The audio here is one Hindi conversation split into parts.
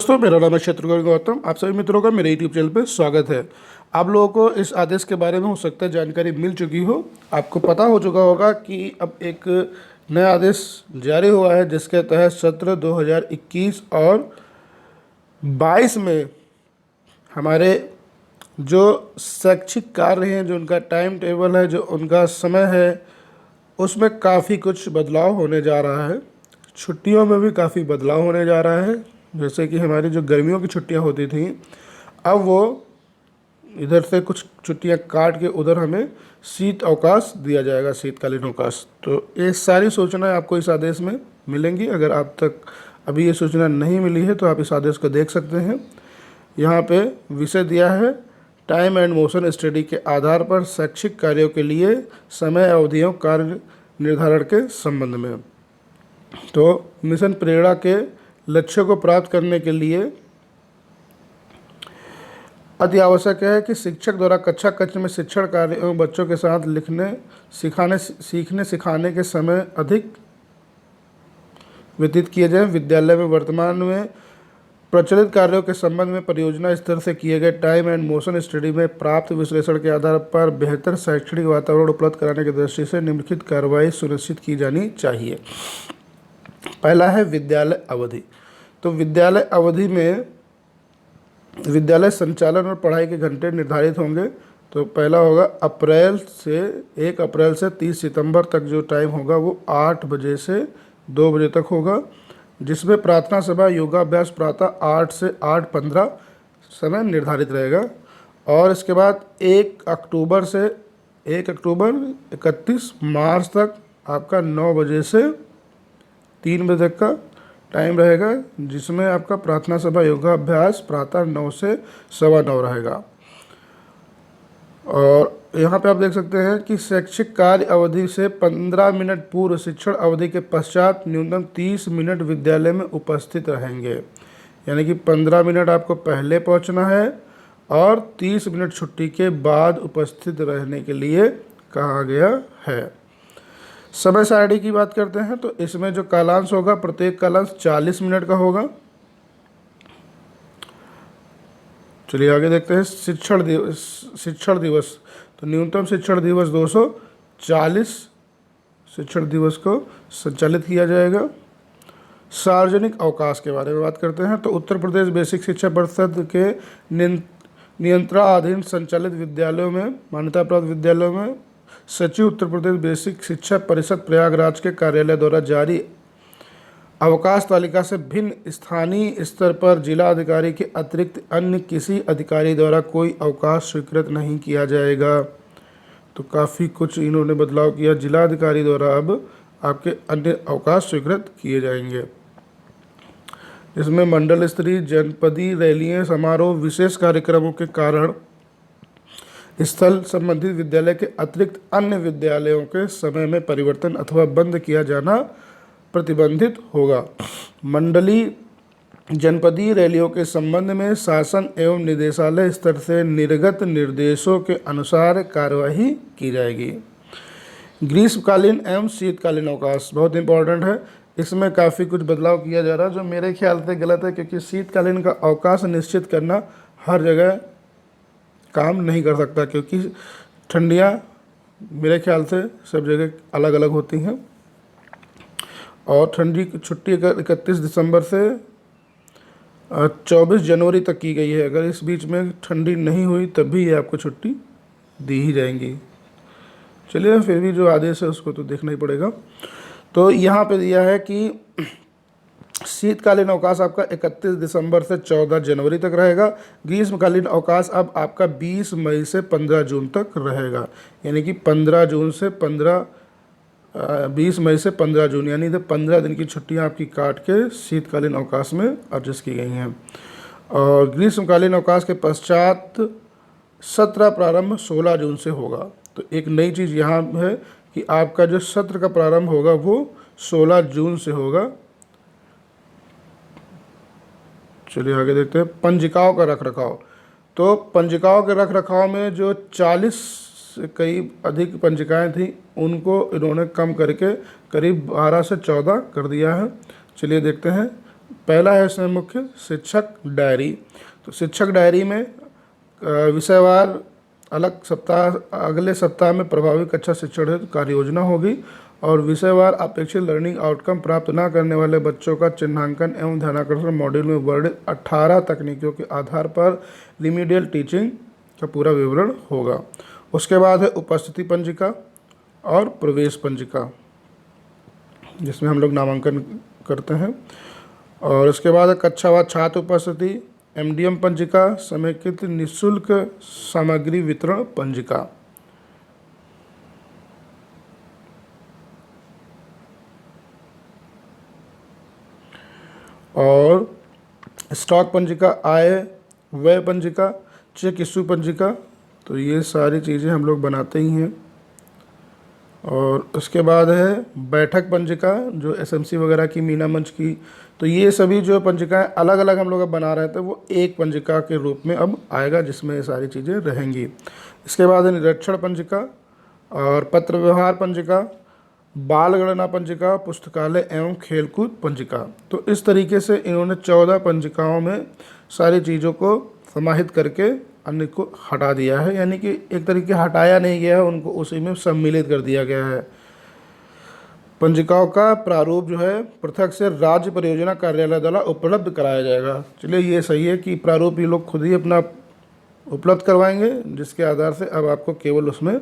दोस्तों, मेरा नाम है शत्रुघ्न गौतम। आप सभी मित्रों का मेरे यूट्यूब चैनल पर स्वागत है। आप लोगों को इस आदेश के बारे में हो सकता है जानकारी मिल चुकी हो। आपको पता हो चुका होगा कि अब एक नया आदेश जारी हुआ है जिसके तहत सत्र 2021 और 22 में हमारे जो शैक्षिक कार्य हैं, जो उनका टाइम टेबल है, जो उनका समय है, उसमें काफ़ी कुछ बदलाव होने जा रहा है। छुट्टियों में भी काफ़ी बदलाव होने जा रहा है। जैसे कि हमारी जो गर्मियों की छुट्टियां होती थी, अब वो इधर से कुछ छुट्टियां काट के उधर हमें शीत अवकाश दिया जाएगा, शीतकालीन अवकाश। तो ये सारी सूचनाएं आपको इस आदेश में मिलेंगी। अगर आप तक अभी ये सूचना नहीं मिली है तो आप इस आदेश को देख सकते हैं। यहाँ पे विषय दिया है, टाइम एंड मोशन स्टडी के आधार पर शैक्षिक कार्यों के लिए समय अवधियों कार्य निर्धारण के संबंध में। तो मिशन प्रेरणा के लक्ष्यों को प्राप्त करने के लिए अति आवश्यक है कि शिक्षक द्वारा कक्षा कक्ष में शिक्षण कार्य एवं बच्चों के साथ सीखने सिखाने के समय अधिक व्यतीत किए जाएं। विद्यालय में वर्तमान में प्रचलित कार्यों के संबंध में परियोजना स्तर से किए गए टाइम एंड मोशन स्टडी में प्राप्त विश्लेषण के आधार पर बेहतर शैक्षणिक वातावरण उपलब्ध कराने की दृष्टि से निम्नलिखित कार्रवाई सुनिश्चित की जानी चाहिए। पहला है विद्यालय अवधि। तो विद्यालय अवधि में विद्यालय संचालन और पढ़ाई के घंटे निर्धारित होंगे। तो पहला होगा 1 अप्रैल से 30 सितंबर तक जो टाइम होगा वो 8 बजे से 2 बजे तक होगा, जिसमें प्रार्थना सभा योगाभ्यास प्रातः 8 से 8:15 समय निर्धारित रहेगा। और इसके बाद 1 अक्टूबर से 31 मार्च तक आपका 9 बजे से 3 बजे तक का टाइम रहेगा, जिसमें आपका प्रार्थना सभा योगाभ्यास प्रातः 9 से 9:15 रहेगा। और यहाँ पे आप देख सकते हैं कि शैक्षिक कार्य अवधि से 15 मिनट पूर्व शिक्षण अवधि के पश्चात न्यूनतम 30 मिनट विद्यालय में उपस्थित रहेंगे। यानी कि 15 मिनट आपको पहले पहुँचना है और 30 मिनट छुट्टी के बाद उपस्थित रहने के लिए कहा गया है। समय सारणी की बात करते हैं तो इसमें जो कालांश होगा, प्रत्येक कालांश 40 मिनट का होगा। चलिए आगे देखते हैं। शिक्षण दिवस तो न्यूनतम शिक्षण दिवस 240 शिक्षण दिवस को संचालित किया जाएगा। सार्वजनिक अवकाश के बारे में बात करते हैं तो उत्तर प्रदेश बेसिक शिक्षा परिषद के नियंत्रणाधीन संचालित विद्यालयों में, मान्यता प्राप्त विद्यालयों में सचिव उत्तर प्रदेश बेसिक शिक्षा परिषद प्रयागराज के कार्यालय द्वारा जारी अवकाश तालिका से भिन्न स्थानीय स्तर पर जिला अधिकारी के अतिरिक्त अन्य किसी अधिकारी द्वारा कोई अवकाश स्वीकृत नहीं किया जाएगा। तो काफ़ी कुछ इन्होंने बदलाव किया। जिला अधिकारी द्वारा अब आपके अन्य अवकाश स्वीकृत किए जाएंगे। इसमें मंडल स्तरीय, जनपदीय रैलियाँ, समारोह, विशेष कार्यक्रमों के कारण स्थल संबंधित विद्यालय के अतिरिक्त अन्य विद्यालयों के समय में परिवर्तन अथवा बंद किया जाना प्रतिबंधित होगा। मंडलीय जनपदीय रैलियों के संबंध में शासन एवं निदेशालय स्तर से निर्गत निर्देशों के अनुसार कार्यवाही की जाएगी। ग्रीष्मकालीन एवं शीतकालीन अवकाश बहुत इंपॉर्टेंट है। इसमें काफ़ी कुछ बदलाव किया जा रहा है जो मेरे ख्याल से गलत है, क्योंकि शीतकालीन का अवकाश निश्चित करना हर जगह काम नहीं कर सकता, क्योंकि ठंडियाँ मेरे ख्याल से सब जगह अलग अलग होती हैं। और ठंडी की छुट्टी अगर 31 दिसंबर से 24 जनवरी तक की गई है। अगर इस बीच में ठंडी नहीं हुई तब भी ये आपको छुट्टी दी ही जाएंगी। चलिए, फिर भी जो आदेश है उसको तो देखना ही पड़ेगा। तो यहाँ पे दिया है कि शीतकालीन अवकाश आपका 31 दिसंबर से 14 जनवरी तक रहेगा। ग्रीष्मकालीन अवकाश अब आपका 20 मई से 15 जून तक रहेगा। यानी कि 20 मई से 15 जून, यानी 15 दिन की छुट्टियां आपकी काट के शीतकालीन अवकाश में एडजस्ट की गई हैं। और ग्रीष्मकालीन अवकाश के पश्चात सत्र प्रारंभ 16 जून से होगा। तो एक नई चीज़ यहाँ है कि आपका जो सत्र का प्रारंभ होगा वो 16 जून से होगा। चलिए आगे देखते हैं। पंजिकाओं का रखरखाव। तो पंजिकाओं के रखरखाव में जो 40 से कई अधिक पंजिकाएं थी उनको इन्होंने कम करके करीब 12 से 14 कर दिया है। चलिए देखते हैं। पहला है इसमें मुख्य शिक्षक डायरी। तो शिक्षक डायरी में विषयवार अलग सप्ताह, अगले सप्ताह में प्रभावी कक्षा शिक्षण हेतु कार्य योजना होगी और विषयवार अपेक्षित लर्निंग आउटकम प्राप्त न करने वाले बच्चों का चिन्हांकन एवं ध्यानाकर्षण मॉड्यूल में वर्णित 18 तकनीकों के आधार पर रिमीडियल टीचिंग का पूरा विवरण होगा। उसके बाद है उपस्थिति पंजिका और प्रवेश पंजिका, जिसमें हम लोग नामांकन करते हैं। और उसके बाद है कक्षावार छात्र उपस्थिति, एमडीएम पंजिका, समेकित निःशुल्क सामग्री वितरण पंजिका। और स्टॉक पंजिका, आय व्यय पंजिका, चेक इश्यू पंजिका। तो ये सारी चीज़ें हम लोग बनाते ही हैं। और उसके बाद है बैठक पंजिका, जो एसएमसी वगैरह की, मीना मंच की। तो ये सभी जो पंजिकाएं अलग अलग हम लोग अब बना रहे थे, वो एक पंजिका के रूप में अब आएगा, जिसमें ये सारी चीज़ें रहेंगी। इसके बाद है निरीक्षण पंजिका और पत्र व्यवहार पंजिका, बाल गणना पंजिका, पुस्तकालय एवं खेलकूद पंजिका। तो इस तरीके से इन्होंने 14 पंजिकाओं में सारी चीज़ों को समाहित करके अन्य को हटा दिया है, यानी कि एक तरीके हटाया नहीं गया है, उनको उसी में सम्मिलित कर दिया गया है। पंजिकाओं का प्रारूप जो है पृथक से राज्य परियोजना कार्यालय द्वारा उपलब्ध कराया जाएगा। चलिए, ये सही है कि प्रारूप ये लोग खुद ही अपना उपलब्ध करवाएंगे, जिसके आधार से अब आपको केवल उसमें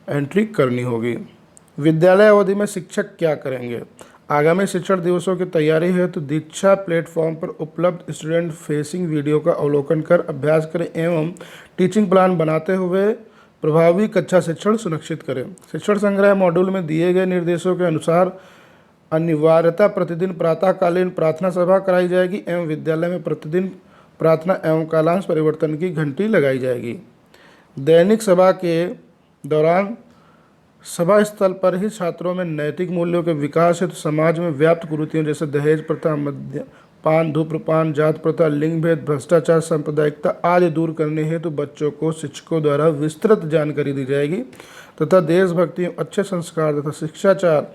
एंट्री करनी होगी। विद्यालय अवधि में शिक्षक क्या करेंगे? आगामी शिक्षण दिवसों की तैयारी है तो दीक्षा प्लेटफॉर्म पर उपलब्ध स्टूडेंट फेसिंग वीडियो का अवलोकन कर अभ्यास करें एवं टीचिंग प्लान बनाते हुए प्रभावी कक्षा शिक्षण सुनिश्चित करें। शिक्षण संग्रह मॉड्यूल में दिए गए निर्देशों के अनुसार अनिवार्यता प्रतिदिन प्रातःकालीन प्रार्थना सभा कराई जाएगी एवं विद्यालय में प्रतिदिन प्रार्थना एवं कालांश परिवर्तन की घंटी लगाई जाएगी। दैनिक सभा के दौरान सभा स्थल पर ही छात्रों में नैतिक मूल्यों के विकास हेतु समाज में व्याप्त कुरीतियों जैसे दहेज प्रथा, मद्यपान, धूम्रपान, जात प्रथा, लिंग भेद, भ्रष्टाचार, सांप्रदायिकता आदि दूर करने हेतु बच्चों को शिक्षकों द्वारा विस्तृत जानकारी दी जाएगी तथा देशभक्ति, अच्छे संस्कार तथा शिक्षाचार,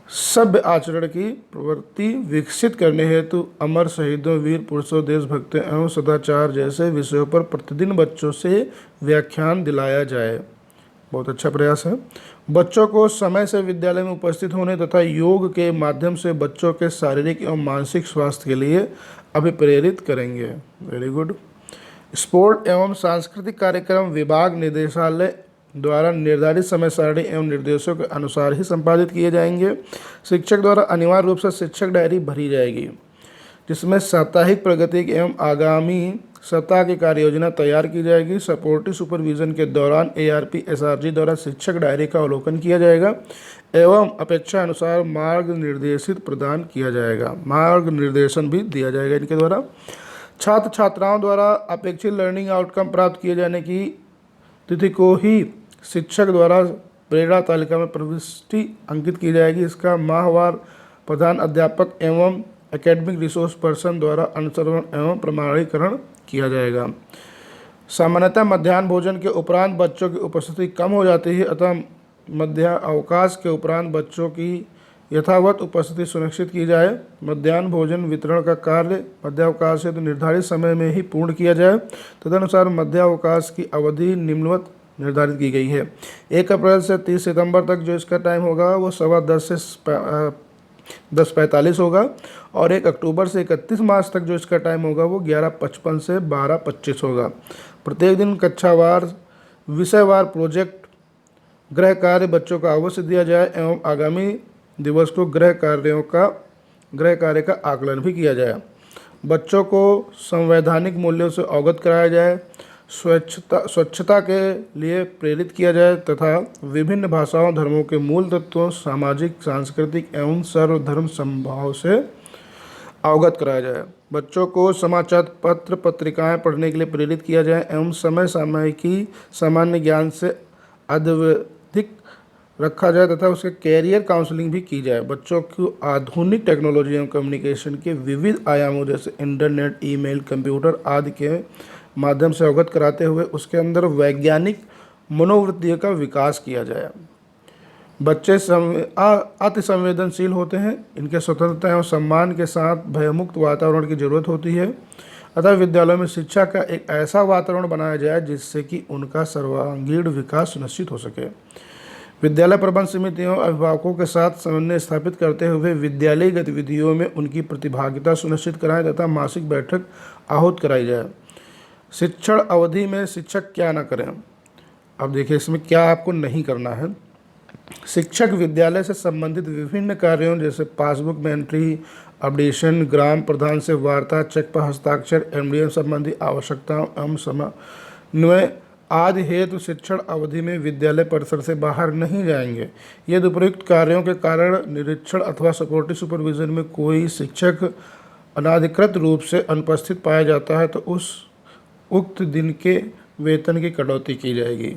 सभ्य आचरण की प्रवृत्ति विकसित करने हेतु अमर शहीदों, वीर पुरुषों, देशभक्ति एवं सदाचार जैसे विषयों पर प्रतिदिन बच्चों से व्याख्यान दिलाया जाए। बहुत अच्छा प्रयास है। बच्चों को समय से विद्यालय में उपस्थित होने तथा योग के माध्यम से बच्चों के शारीरिक एवं मानसिक स्वास्थ्य के लिए अभिप्रेरित करेंगे। Very good. स्पोर्ट एवं सांस्कृतिक कार्यक्रम विभाग निदेशालय द्वारा निर्धारित समय सारणी एवं निर्देशों के अनुसार ही संपादित किए जाएंगे। शिक्षक द्वारा अनिवार्य रूप से शिक्षक डायरी भरी जाएगी, जिसमें साप्ताहिक प्रगति एवं आगामी सप्ताह की कार्य योजना तैयार की जाएगी। सपोर्टिव सुपरविजन के दौरान ARP SRG द्वारा शिक्षक डायरी का अवलोकन किया जाएगा एवं अपेक्षा अनुसार मार्ग निर्देशित प्रदान किया जाएगा, मार्ग निर्देशन भी दिया जाएगा इनके द्वारा। छात्र छात्राओं द्वारा अपेक्षित लर्निंग आउटकम प्राप्त किए जाने की तिथि को ही शिक्षक द्वारा प्रेरणा तालिका में प्रविष्टि अंकित की जाएगी। इसका माहवार प्रधान अध्यापक एवं एकेडमिक रिसोर्स पर्सन द्वारा अनुसरण एवं प्रमाणीकरण किया जाएगा। सामान्यतः मध्याह्न भोजन के उपरांत बच्चों की उपस्थिति कम हो जाती है, अतः मध्याह्न अवकाश के उपरांत बच्चों की यथावत उपस्थिति सुनिश्चित की जाए। मध्याह्न भोजन वितरण का कार्य मध्यावकाश हेतु निर्धारित समय में ही पूर्ण किया जाए। तदनुसार मध्यावकाश की अवधि निम्नवत निर्धारित की गई है। 1 अप्रैल से 30 सितंबर तक जो इसका टाइम होगा वो 10:15 से 10:45 होगा और 1 अक्टूबर से 31 मार्च तक जो इसका टाइम होगा वो 11:55 से 12:25 होगा। प्रत्येक दिन कक्षावार विषयवार प्रोजेक्ट गृह कार्य बच्चों को अवश्य दिया जाए एवं आगामी दिवस को गृह कार्य का आकलन भी किया जाए। बच्चों को संवैधानिक मूल्यों से अवगत कराया जाए, स्वच्छता के लिए प्रेरित किया जाए तथा विभिन्न भाषाओं, धर्मों के मूल तत्वों, सामाजिक, सांस्कृतिक एवं सर्वधर्म समभाव से अवगत कराया जाए। बच्चों को समाचार पत्र पत्रिकाएं पढ़ने के लिए प्रेरित किया जाए एवं समय समय की सामान्य ज्ञान से अद्यधिक रखा जाए तथा उसके कैरियर काउंसलिंग भी की जाए। बच्चों को आधुनिक टेक्नोलॉजी एवं कम्युनिकेशन के विविध आयामों जैसे इंटरनेट, ईमेल, कंप्यूटर आदि के माध्यम से अवगत कराते हुए उसके अंदर वैज्ञानिक मनोवृत्तियों का विकास किया जाए। बच्चे अति संवेदनशील होते हैं, इनके स्वतंत्रता एवं सम्मान के साथ भयमुक्त वातावरण की जरूरत होती है। अतः विद्यालयों में शिक्षा का एक ऐसा वातावरण बनाया जाए जिससे कि उनका सर्वांगीण विकास सुनिश्चित हो सके। विद्यालय प्रबंध समितियों अभिभावकों के साथ समन्वय स्थापित करते हुए विद्यालयी गतिविधियों में उनकी प्रतिभागिता सुनिश्चित कराएं तथा मासिक बैठक आहूत कराई जाए। शिक्षण अवधि में शिक्षक क्या न करें। अब देखिए इसमें क्या आपको नहीं करना है। शिक्षक विद्यालय से संबंधित विभिन्न कार्यों जैसे पासबुक में एंट्री, अपडेशन, ग्राम प्रधान से वार्ता, चेक पर हस्ताक्षर, एमडीएम संबंधी आवश्यकताओं एवं समन्वय आदि हेतु शिक्षण अवधि में विद्यालय परिसर से बाहर नहीं जाएंगे। यदि उपयुक्त कार्यों के कारण निरीक्षण अथवा सपोर्टिव सुपरविजन में कोई शिक्षक अनाधिकृत रूप से अनुपस्थित पाया जाता है तो उस उक्त दिन के वेतन की कटौती की जाएगी।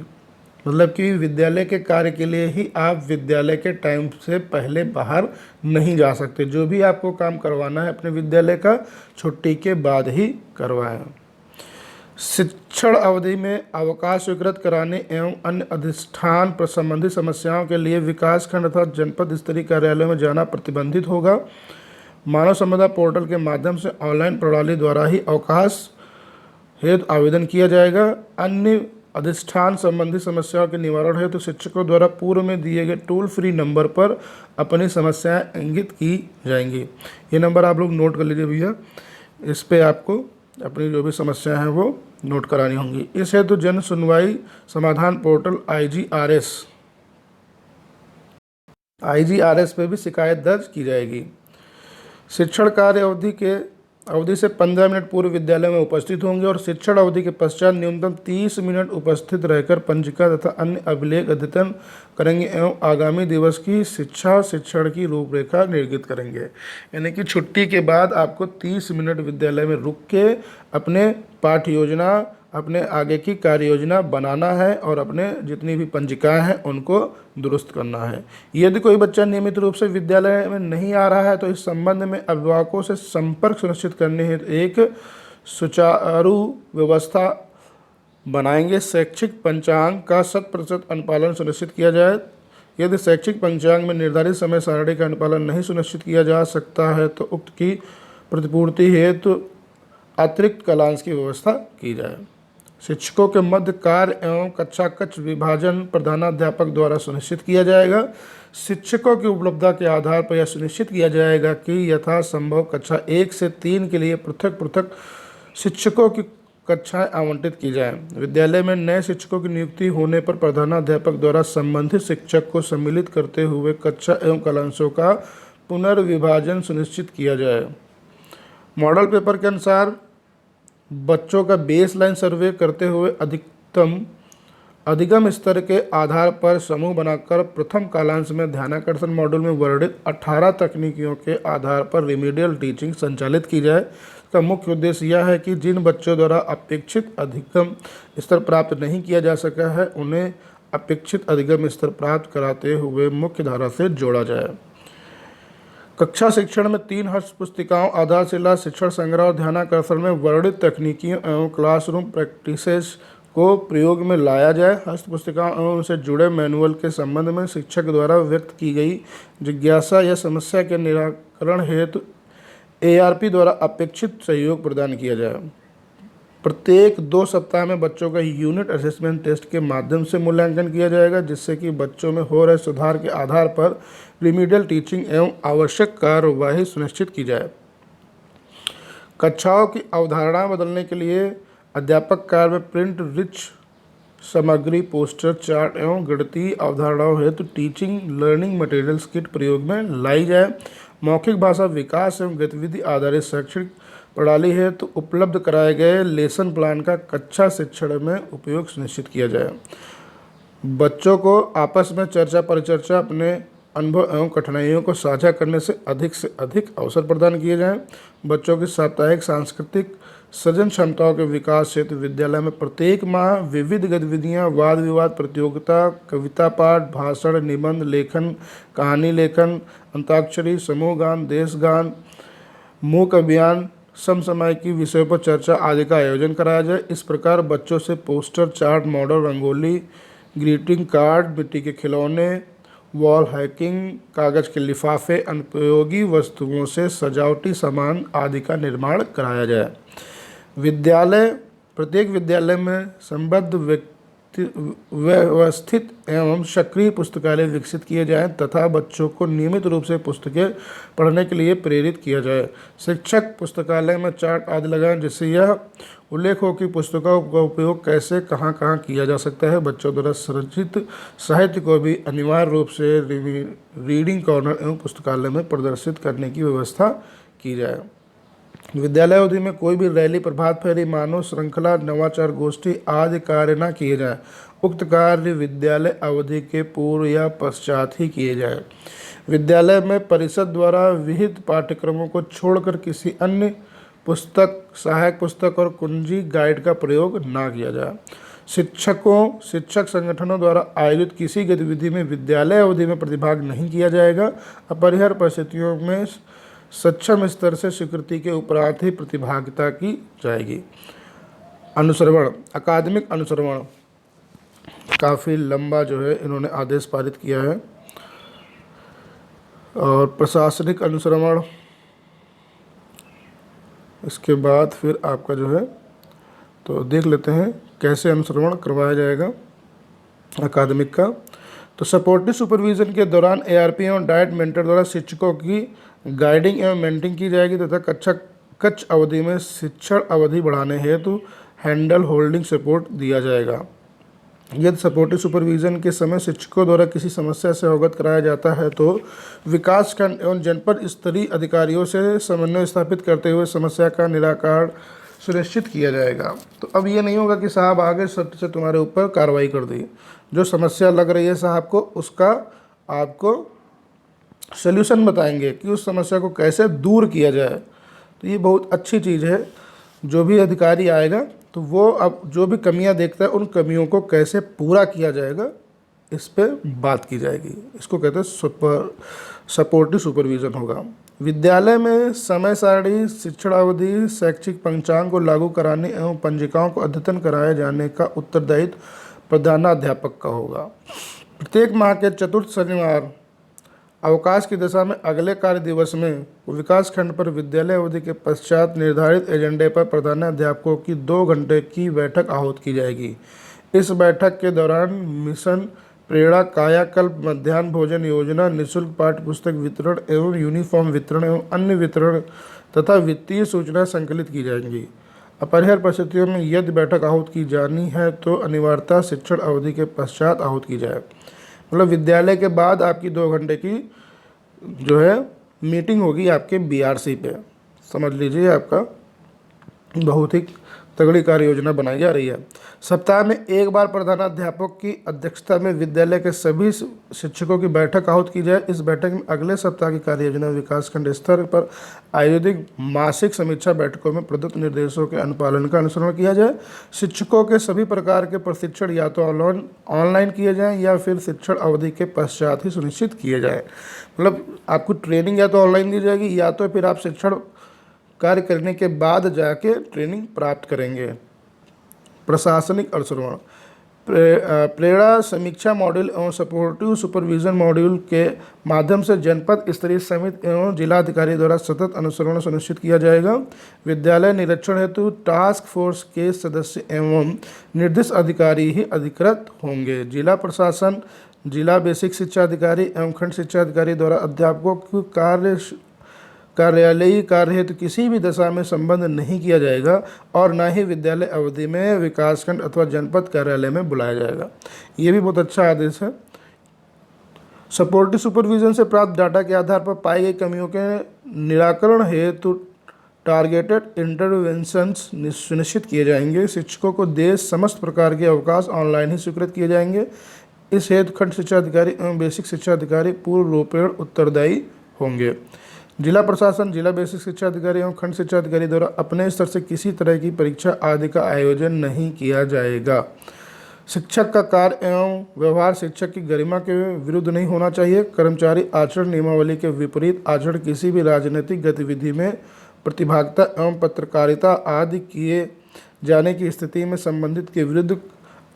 मतलब कि विद्यालय के कार्य के लिए ही आप विद्यालय के टाइम से पहले बाहर नहीं जा सकते। जो भी आपको काम करवाना है अपने विद्यालय का छुट्टी के बाद ही करवाएं। शिक्षण अवधि में अवकाश स्वीकृत कराने एवं अन्य अधिष्ठान पर संबंधी समस्याओं के लिए विकासखंड अथवा जनपद स्तरीय कार्यालयों में जाना प्रतिबंधित होगा। मानव संपदा पोर्टल के माध्यम से ऑनलाइन प्रणाली द्वारा ही अवकाश हेतु आवेदन किया जाएगा। अन्य अधिष्ठान संबंधी समस्याओं के निवारण हेतु तो शिक्षकों द्वारा पूर्व में दिए गए टोल फ्री नंबर पर अपनी समस्याएं इंगित की जाएंगी। ये नंबर आप लोग नोट कर लीजिए भैया, इस पे आपको अपनी जो भी समस्याएं हैं वो नोट करानी होंगी। इस हेतु जन सुनवाई समाधान पोर्टल IGRS पे भी शिकायत दर्ज की जाएगी। शिक्षण कार्य अवधि से 15 मिनट पूर्व विद्यालय में उपस्थित होंगे और शिक्षण अवधि के पश्चात न्यूनतम 30 मिनट उपस्थित रहकर पंजिका तथा अन्य अभिलेख अद्यतन करेंगे एवं आगामी दिवस की शिक्षण की रूपरेखा निर्गत करेंगे। यानी कि छुट्टी के बाद आपको 30 मिनट विद्यालय में रुक के अपने पाठ्य योजना, अपने आगे की कार्य योजना बनाना है और अपने जितनी भी पंजिकाएं हैं उनको दुरुस्त करना है। यदि कोई बच्चा नियमित रूप से विद्यालय में नहीं आ रहा है तो इस संबंध में अभिभावकों से संपर्क सुनिश्चित करने हेतु एक सुचारू व्यवस्था बनाएंगे। शैक्षिक पंचांग का 100% अनुपालन सुनिश्चित किया जाए। यदि शैक्षिक पंचांग में निर्धारित समय सारणी का अनुपालन नहीं सुनिश्चित किया जा सकता है तो उक्त की प्रतिपूर्ति हेतु अतिरिक्त कालांश की व्यवस्था की जाए। शिक्षकों के मध्य कार्य एवं कक्षा कक्ष विभाजन प्रधानाध्यापक द्वारा सुनिश्चित किया जाएगा। शिक्षकों की उपलब्धता के आधार पर यह सुनिश्चित किया जाएगा कि यथासंभव कक्षा 1 से 3 के लिए पृथक पृथक शिक्षकों की कक्षाएं आवंटित की जाएं। विद्यालय में नए शिक्षकों की नियुक्ति होने पर प्रधानाध्यापक द्वारा संबंधित शिक्षक को सम्मिलित करते हुए कक्षा एवं कालांशों का पुनर्विभाजन सुनिश्चित किया जाए। मॉडल पेपर के अनुसार बच्चों का बेसलाइन सर्वे करते हुए अधिगम स्तर के आधार पर समूह बनाकर प्रथम कालांश में ध्यानाकर्षण मॉड्यूल में वर्णित 18 तकनीकियों के आधार पर रिमीडियल टीचिंग संचालित की जाए। इसका मुख्य उद्देश्य यह है कि जिन बच्चों द्वारा अपेक्षित अधिगम स्तर प्राप्त नहीं किया जा सका है उन्हें अपेक्षित अधिगम स्तर प्राप्त कराते हुए मुख्य धारा से जोड़ा जाए। कक्षा शिक्षण में 3 हस्त पुस्तिकाओं आधारशिला शिक्षण संग्रह और ध्यानाकर्षण में वर्णित तकनीकियों एवं क्लासरूम प्रैक्टिसेस को प्रयोग में लाया जाए। हस्त पुस्तिकाओं एवं उनसे जुड़े मैनुअल के संबंध में शिक्षक द्वारा व्यक्त की गई जिज्ञासा या समस्या के निराकरण हेतु ARP द्वारा अपेक्षित सहयोग प्रदान किया जाए। प्रत्येक 2 सप्ताह में बच्चों का यूनिट असेसमेंट टेस्ट के माध्यम से मूल्यांकन किया जाएगा जिससे कि बच्चों में हो रहे सुधार के आधार पर रिमीडियल टीचिंग एवं आवश्यक कार्यवाही सुनिश्चित की जाए। कक्षाओं की अवधारणाएं बदलने के लिए अध्यापक कार्य में प्रिंट रिच सामग्री, पोस्टर, चार्ट एवं गणितीय अवधारणाओं हेतु टीचिंग लर्निंग मटेरियल्स किट प्रयोग में लाई जाए। मौखिक भाषा विकास एवं गतिविधि आधारित शैक्षणिक प्रणाली है तो उपलब्ध कराए गए लेसन प्लान का कक्षा शिक्षण में उपयोग सुनिश्चित किया जाए। बच्चों को आपस में चर्चा परिचर्चा, अपने अनुभव एवं कठिनाइयों को साझा करने से अधिक अवसर प्रदान किए जाएं। बच्चों की साप्ताहिक सांस्कृतिक सृजन क्षमताओं के विकास हेतु विद्यालय में प्रत्येक माह विविध गतिविधियां, वाद विवाद प्रतियोगिता, कविता पाठ, भाषण, निबंध लेखन, कहानी लेखन, अंताक्षरी, समूह गान, देश गान, मूक अभियान, समसामयिकी विषयों पर चर्चा आदि का आयोजन कराया जाए। इस प्रकार बच्चों से poster, chart, model, rangoli, greeting card, मिट्टी के खिलौने, वॉल हैकिंग, कागज़ के लिफाफे, अनुपयोगी वस्तुओं से सजावटी सामान आदि का निर्माण कराया जाए। प्रत्येक विद्यालय में संबद्ध व्यवस्थित एवं सक्रिय पुस्तकालय विकसित किए जाएं तथा बच्चों को नियमित रूप से पुस्तकें पढ़ने के लिए प्रेरित किया जाए। शिक्षक पुस्तकालय में चार्ट आदि लगाएं जिससे यह उल्लेख हो कि पुस्तकों का उपयोग कैसे कहाँ कहाँ किया जा सकता है। बच्चों द्वारा सृजित साहित्य को भी अनिवार्य रूप से रीडिंग कॉर्नर एवं पुस्तकालय में प्रदर्शित करने की व्यवस्था की जाए। विद्यालय अवधि में कोई भी रैली, प्रभात फेरी, मानव श्रृंखला, नवाचार गोष्ठी आदि कार्य न किए जाए। उक्त कार्य विद्यालय अवधि के पूर्व या पश्चात ही किए जाए। विद्यालय में परिषद द्वारा विहित पाठ्यक्रमों को छोड़कर किसी अन्य पुस्तक, सहायक पुस्तक और कुंजी गाइड का प्रयोग न किया जाए। शिक्षक संगठनों द्वारा आयोजित किसी गतिविधि में विद्यालय अवधि में प्रतिभाग नहीं किया जाएगा। अपरिहार्य परिस्थितियों में सक्षम स्तर से स्वीकृति के उपरांत ही प्रतिभागिता की जाएगी। अनुश्रवण, अकादमिक अनुश्रवण काफ़ी लंबा जो है इन्होंने आदेश पारित किया है। और प्रशासनिक अनुश्रवण, इसके बाद फिर आपका जो है तो देख लेते हैं कैसे अनुश्रवण करवाया जाएगा अकादमिक का। तो सपोर्टिव सुपरविज़न के दौरान ARP एवं डाइट मेंटर द्वारा शिक्षकों की गाइडिंग एवं मेंटरिंग की जाएगी तथा कक्ष अवधि में शिक्षण अवधि बढ़ाने हेतु हैंडल होल्डिंग सपोर्ट दिया जाएगा। यदि सपोर्टिव सुपरविज़न के समय शिक्षकों द्वारा किसी समस्या से अवगत कराया जाता है तो विकासखंड एवं जनपद स्तरीय अधिकारियों से समन्वय स्थापित करते हुए समस्या का निराकरण सुनिश्चित किया जाएगा। तो अब ये नहीं होगा कि साहब आगे सख्त से तुम्हारे ऊपर कार्रवाई कर दी। जो समस्या लग रही है साहब को, उसका आपको सल्यूशन बताएंगे कि उस समस्या को कैसे दूर किया जाए। तो ये बहुत अच्छी चीज़ है। जो भी अधिकारी आएगा तो वो अब जो भी कमियां देखता है उन कमियों को कैसे पूरा किया जाएगा इस पे बात की जाएगी। इसको कहते हैं सपोर्टिव सुपरविज़न होगा। विद्यालय में समय सारणी, शिक्षण अवधि, शैक्षिक पंचांग को लागू कराने एवं पंजिकाओं को अद्यतन कराए जाने का उत्तरदायित्व प्रधानाध्यापक का होगा। प्रत्येक माह के चतुर्थ शनिवार अवकाश की दशा में अगले कार्य दिवस में विकास खंड पर विद्यालय अवधि के पश्चात निर्धारित एजेंडे पर प्रधानाध्यापकों की 2 घंटे की बैठक आहूत की जाएगी। इस बैठक के दौरान मिशन प्रेरणा, कायाकल्प, मध्याह्न भोजन योजना, निःशुल्क पाठ्य पुस्तक वितरण एवं यूनिफॉर्म वितरण एवं अन्य वितरण तथा वित्तीय सूचना संकलित की जाएंगी। अपरिहार्य परिस्थितियों में यदि बैठक आहूत की जानी है तो अनिवार्यतः शिक्षण अवधि के पश्चात आहूत की जाए। मतलब विद्यालय के बाद आपकी 2 घंटे की जो है मीटिंग होगी आपके BRC पे। समझ लीजिए आपका बहुत ही तगड़ी कार्य योजना बनाई जा रही है। सप्ताह में एक बार प्रधानाध्यापक की अध्यक्षता में विद्यालय के सभी शिक्षकों की बैठक आहूत की जाए। इस बैठक में अगले सप्ताह की कार्य योजना विकासखंड स्तर पर आयोजित मासिक समीक्षा बैठकों में प्रदत्त निर्देशों के अनुपालन का अनुसरण किया जाए। शिक्षकों के सभी प्रकार के प्रशिक्षण या तो ऑनलाइन किए जाएँ या फिर शिक्षण अवधि के पश्चात ही सुनिश्चित किए जाए। मतलब आपको ट्रेनिंग या तो ऑनलाइन दी जाएगी या तो फिर आप शिक्षण कार्य करने के बाद जाके ट्रेनिंग प्राप्त करेंगे। प्रशासनिक अनुश्रवण, प्रेरणा समीक्षा मॉड्यूल एवं सपोर्टिव सुपरविजन मॉड्यूल के माध्यम से जनपद स्तरीय समिति एवं जिलाधिकारी द्वारा सतत अनुसरण सुनिश्चित किया जाएगा। विद्यालय निरीक्षण हेतु टास्क फोर्स के सदस्य एवं निर्दिष्ट अधिकारी ही अधिकृत होंगे। जिला प्रशासन, जिला बेसिक शिक्षा अधिकारी एवं खंड शिक्षा अधिकारी द्वारा अध्यापकों को कार्यालयीय कार्य हेतु किसी भी दशा में संबंध नहीं किया जाएगा और न ही विद्यालय अवधि में विकासखंड अथवा जनपद कार्यालय में बुलाया जाएगा। ये भी बहुत अच्छा आदेश है। सपोर्टिव सुपरविजन से प्राप्त डाटा के आधार पर पाई गई कमियों के निराकरण हेतु टारगेटेड इंटरवेंशंस सुनिश्चित किए जाएंगे। शिक्षकों को देश समस्त प्रकार के अवकाश ऑनलाइन ही स्वीकृत किए जाएंगे। इस हेतु खंड शिक्षा अधिकारी एवं बेसिक शिक्षा अधिकारी पूर्ण रूपेण उत्तरदायी होंगे। जिला प्रशासन, जिला बेसिक शिक्षा अधिकारी एवं खंड शिक्षा अधिकारी द्वारा अपने स्तर से किसी तरह की परीक्षा आदि का आयोजन नहीं किया जाएगा। शिक्षक का कार्य एवं व्यवहार शिक्षक की गरिमा के विरुद्ध नहीं होना चाहिए। कर्मचारी आचरण नियमावली के विपरीत आचरण, किसी भी राजनीतिक गतिविधि में प्रतिभागिता एवं पत्रकारिता आदि किए जाने की स्थिति में संबंधित के विरुद्ध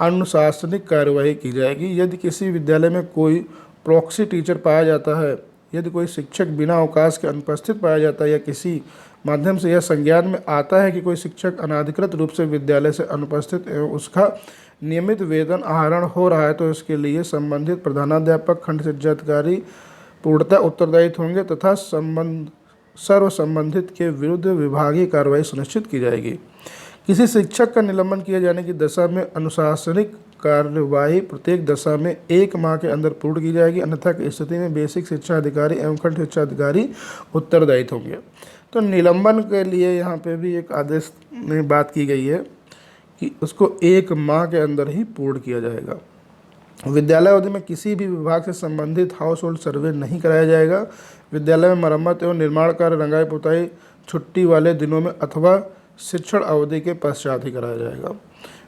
अनुशासनिक कार्यवाही की जाएगी। यदि किसी विद्यालय में कोई प्रॉक्सी टीचर पाया जाता है, यदि कोई शिक्षक बिना अवकाश के अनुपस्थित पाया जाता है या किसी माध्यम से यह संज्ञान में आता है कि कोई शिक्षक अनाधिकृत रूप से विद्यालय से अनुपस्थित एवं उसका नियमित वेतन आहरण हो रहा है, तो इसके लिए संबंधित प्रधानाध्यापक, खंड शिक्षा अधिकारी पूर्णतः उत्तरदायित्व होंगे तथा सर्व संबंधित के विरुद्ध विभागीय कार्रवाई सुनिश्चित की जाएगी। किसी शिक्षक का निलंबन किए जाने की दशा में अनुशासनिक कार्यवाही प्रत्येक दशा में 1 माह के अंदर पूर्ण की जाएगी, अन्यथा की स्थिति में बेसिक शिक्षा अधिकारी एवं खंड शिक्षा अधिकारी उत्तरदायित्व होंगे। तो निलंबन के लिए यहाँ पे भी एक आदेश में बात की गई है कि उसको 1 माह के अंदर ही पूर्ण किया जाएगा। विद्यालय अवधि में किसी भी विभाग से संबंधित हाउस होल्ड सर्वे नहीं कराया जाएगा। विद्यालय में मरम्मत एवं निर्माण कार्य रंगाई पुताई छुट्टी वाले दिनों में अथवा शिक्षण अवधि के पश्चात ही कराया जाएगा।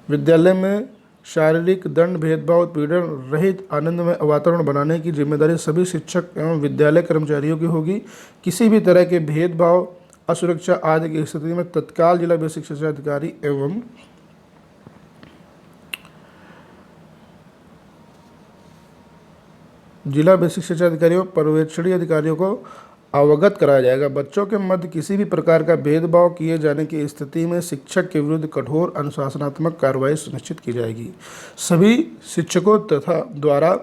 विद्यालय में शारीरिक दंड, भेदभाव, पीड़न रहित आनंदमय वातावरण बनाने की जिम्मेदारी सभी शिक्षक एवं विद्यालय कर्मचारियों की होगी। किसी भी तरह के भेदभाव, असुरक्षा आदि की स्थिति में तत्काल जिला बेसिक शिक्षा अधिकारी एवं जिला बेसिक शिक्षा अधिकारियों, पर्यवेक्षणीय अधिकारियों को अवगत कराया जाएगा। बच्चों के मध्य किसी भी प्रकार का भेदभाव किए जाने की स्थिति में शिक्षक के विरुद्ध कठोर अनुशासनात्मक कार्रवाई सुनिश्चित की जाएगी। सभी शिक्षकों तथा द्वारा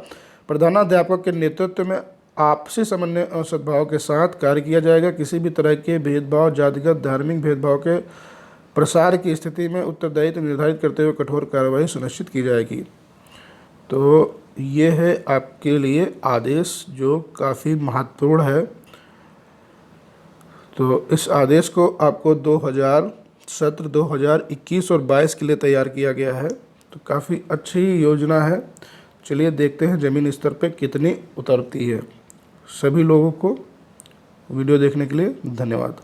प्रधानाध्यापक के नेतृत्व में आपसी समन्वय और सद्भाव के साथ कार्य किया जाएगा। किसी भी तरह के भेदभाव, जातिगत, धार्मिक भेदभाव के प्रसार की स्थिति में उत्तरदायित्व निर्धारित करते हुए कठोर कार्रवाई सुनिश्चित की जाएगी। तो ये है आपके लिए आदेश जो काफ़ी महत्वपूर्ण है। तो इस आदेश को आपको 2021 और 22 के लिए तैयार किया गया है। तो काफ़ी अच्छी योजना है। चलिए देखते हैं ज़मीन स्तर पे कितनी उतरती है। सभी लोगों को वीडियो देखने के लिए धन्यवाद।